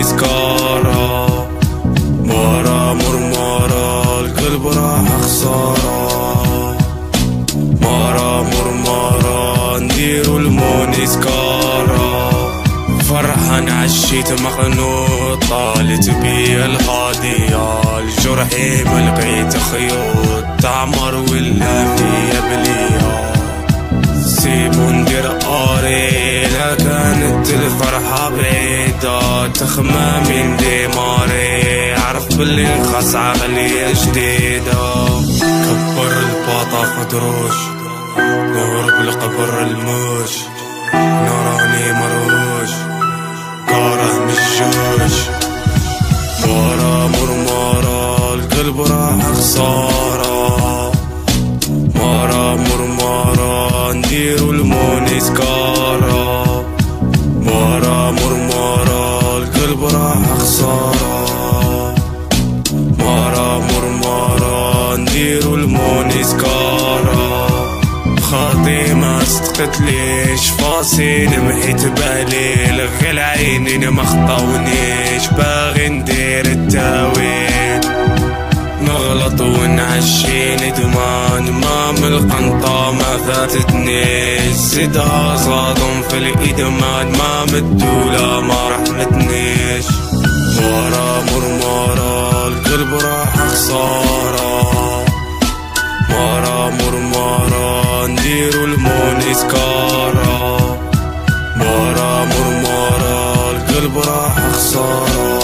سكارة، مرة مرمرة القلب راح خسارة، مرة مرمرة نديرو الموني سكارة. فرحان عشيت مخنوط طالت بيا الغادية، الجرحي ملقيت خيوط تعمر ولا فيا بلية. سيبو ندير قارينا كانت الفرحة بعيدة، تخمامي ديماري عرف باللي خاص عقلية جديدة. كبر الباطا فدروش نهرب لقبر الموش، نوراني مروش كاره مشوش، مرة مرمرة القلب راح خسارة، مرة مرمرة نديرو الموني سكارة، مرة مرمرة القلب راح خسارة، مرة مرمرة نديرو الموني سكارة. خاطي ما صدقت ليش فاصل محيت بالي، لغي العينين ما خطاونيش باغي ندير التاويل، نغلط ونعشي ندمان ما من القنطة ما فاتتنيش، زيدها صادم في الإدمان ما مدولة ما رحمتنيش. مرة مرمرة القلب راح خسارة، مرة مرمرة نديرو الموني سكارة، مرة مرمرة القلب راح خسارة.